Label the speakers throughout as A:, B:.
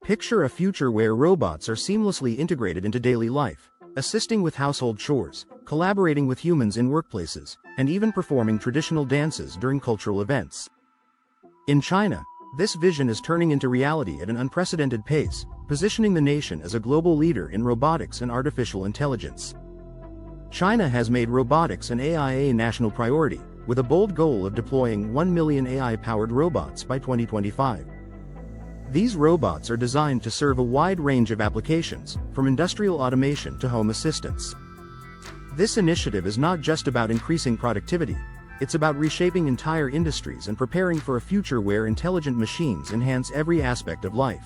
A: Picture a future where robots are seamlessly integrated into daily life, assisting with household chores, collaborating with humans in workplaces, and even performing traditional dances during cultural events. In China, this vision is turning into reality at an unprecedented pace, positioning the nation as a global leader in robotics and artificial intelligence. China has made robotics and AI a national priority, with a bold goal of deploying 1 million AI-powered robots by 2025. These robots are designed to serve a wide range of applications, from industrial automation to home assistance. This initiative is not just about increasing productivity, it's about reshaping entire industries and preparing for a future where intelligent machines enhance every aspect of life.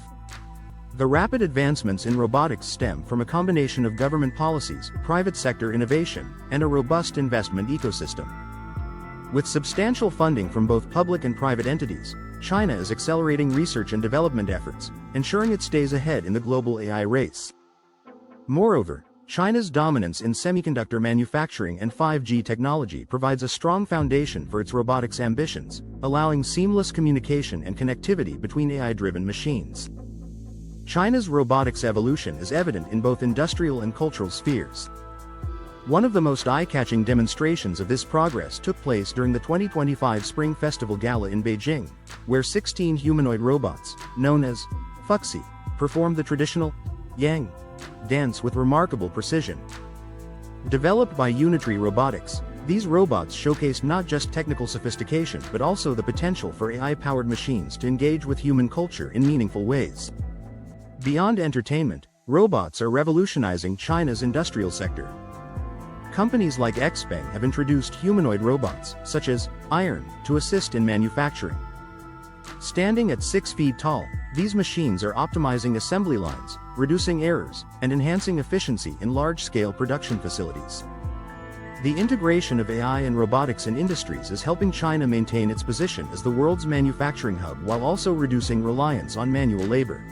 A: The rapid advancements in robotics stem from a combination of government policies, private sector innovation, and a robust investment ecosystem. With substantial funding from both public and private entities, China is accelerating research and development efforts, ensuring it stays ahead in the global AI race. Moreover, China's dominance in semiconductor manufacturing and 5G technology provides a strong foundation for its robotics ambitions, allowing seamless communication and connectivity between AI-driven machines. China's robotics evolution is evident in both industrial and cultural spheres. One of the most eye-catching demonstrations of this progress took place during the 2025 Spring Festival Gala in Beijing, where 16 humanoid robots, known as Fuxi, performed the traditional Yang dance with remarkable precision. Developed by Unitree Robotics, these robots showcased not just technical sophistication but also the potential for AI-powered machines to engage with human culture in meaningful ways. Beyond entertainment, robots are revolutionizing China's industrial sector. Companies like XPeng have introduced humanoid robots, such as Iron, to assist in manufacturing. Standing at 6 feet tall, these machines are optimizing assembly lines, reducing errors, and enhancing efficiency in large-scale production facilities. The integration of AI and robotics in industries is helping China maintain its position as the world's manufacturing hub while also reducing reliance on manual labor.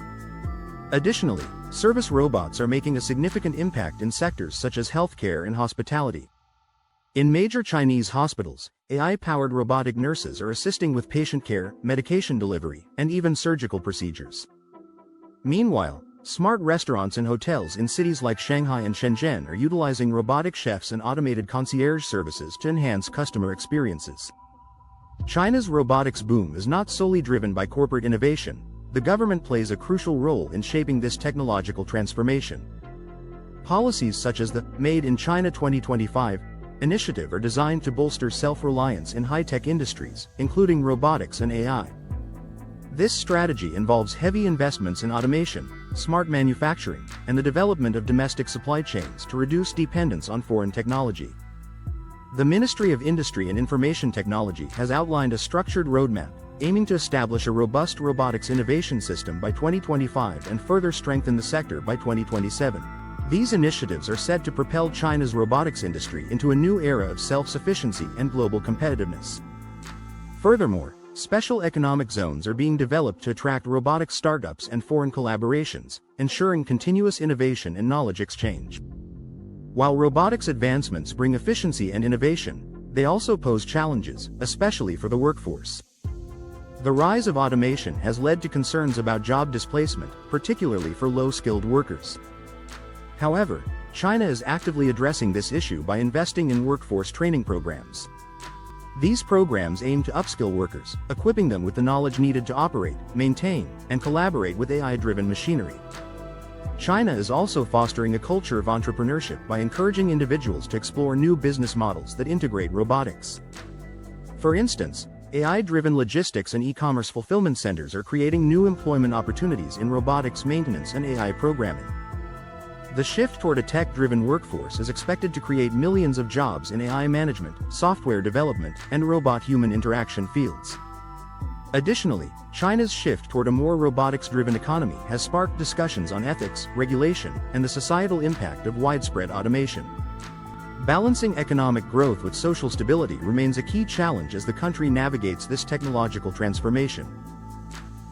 A: Additionally, service robots are making a significant impact in sectors such as healthcare and hospitality. In major Chinese hospitals, AI-powered robotic nurses are assisting with patient care, medication delivery, and even surgical procedures. Meanwhile, smart restaurants and hotels in cities like Shanghai and Shenzhen are utilizing robotic chefs and automated concierge services to enhance customer experiences. China's robotics boom is not solely driven by corporate innovation. The government plays a crucial role in shaping this technological transformation. Policies such as the Made in China 2025 initiative are designed to bolster self-reliance in high-tech industries, including robotics and AI. This strategy involves heavy investments in automation, smart manufacturing, and the development of domestic supply chains to reduce dependence on foreign technology. The Ministry of Industry and Information Technology has outlined a structured roadmap, aiming to establish a robust robotics innovation system by 2025 and further strengthen the sector by 2027. These initiatives are set to propel China's robotics industry into a new era of self-sufficiency and global competitiveness. Furthermore, special economic zones are being developed to attract robotic startups and foreign collaborations, ensuring continuous innovation and knowledge exchange. While robotics advancements bring efficiency and innovation, they also pose challenges, especially for the workforce. The rise of automation has led to concerns about job displacement, particularly for low-skilled workers. However, China is actively addressing this issue by investing in workforce training programs. These programs aim to upskill workers, equipping them with the knowledge needed to operate, maintain, and collaborate with AI-driven machinery. China is also fostering a culture of entrepreneurship by encouraging individuals to explore new business models that integrate robotics. For instance, AI-driven logistics and e-commerce fulfillment centers are creating new employment opportunities in robotics maintenance and AI programming. The shift toward a tech-driven workforce is expected to create millions of jobs in AI management, software development, and robot-human interaction fields. Additionally, China's shift toward a more robotics-driven economy has sparked discussions on ethics, regulation, and the societal impact of widespread automation. Balancing economic growth with social stability remains a key challenge as the country navigates this technological transformation.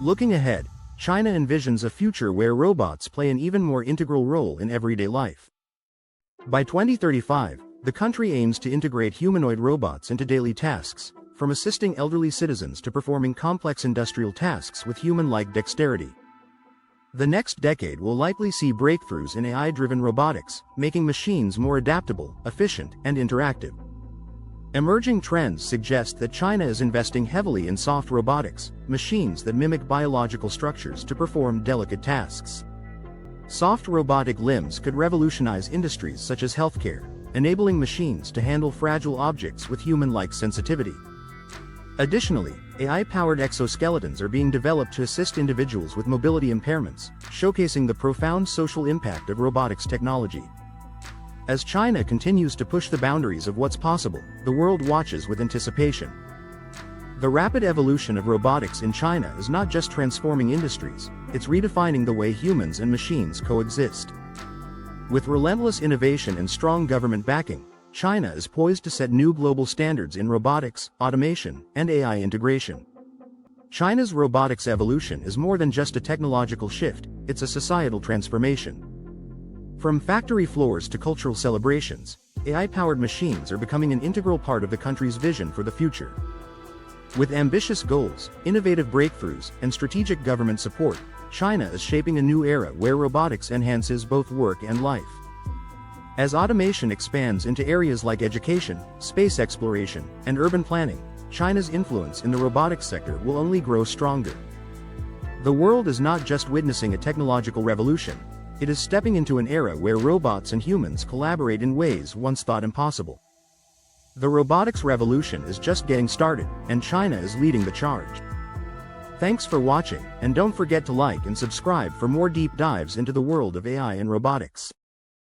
A: Looking ahead, China envisions a future where robots play an even more integral role in everyday life. By 2035, the country aims to integrate humanoid robots into daily tasks, from assisting elderly citizens to performing complex industrial tasks with human-like dexterity. The next decade will likely see breakthroughs in AI-driven robotics, making machines more adaptable, efficient, and interactive. Emerging trends suggest that China is investing heavily in soft robotics, machines that mimic biological structures to perform delicate tasks. Soft robotic limbs could revolutionize industries such as healthcare, enabling machines to handle fragile objects with human-like sensitivity. Additionally, AI-powered exoskeletons are being developed to assist individuals with mobility impairments, showcasing the profound social impact of robotics technology. As China continues to push the boundaries of what's possible, the world watches with anticipation. The rapid evolution of robotics in China is not just transforming industries, it's redefining the way humans and machines coexist. With relentless innovation and strong government backing, China is poised to set new global standards in robotics, automation, and AI integration. China's robotics evolution is more than just a technological shift, it's a societal transformation. From factory floors to cultural celebrations, AI-powered machines are becoming an integral part of the country's vision for the future. With ambitious goals, innovative breakthroughs, and strategic government support, China is shaping a new era where robotics enhances both work and life. As automation expands into areas like education, space exploration, and urban planning, China's influence in the robotics sector will only grow stronger. The world is not just witnessing a technological revolution, it is stepping into an era where robots and humans collaborate in ways once thought impossible. The robotics revolution is just getting started, and China is leading the charge. Thanks for watching, and don't forget to like and subscribe for more deep dives into the world of AI and robotics.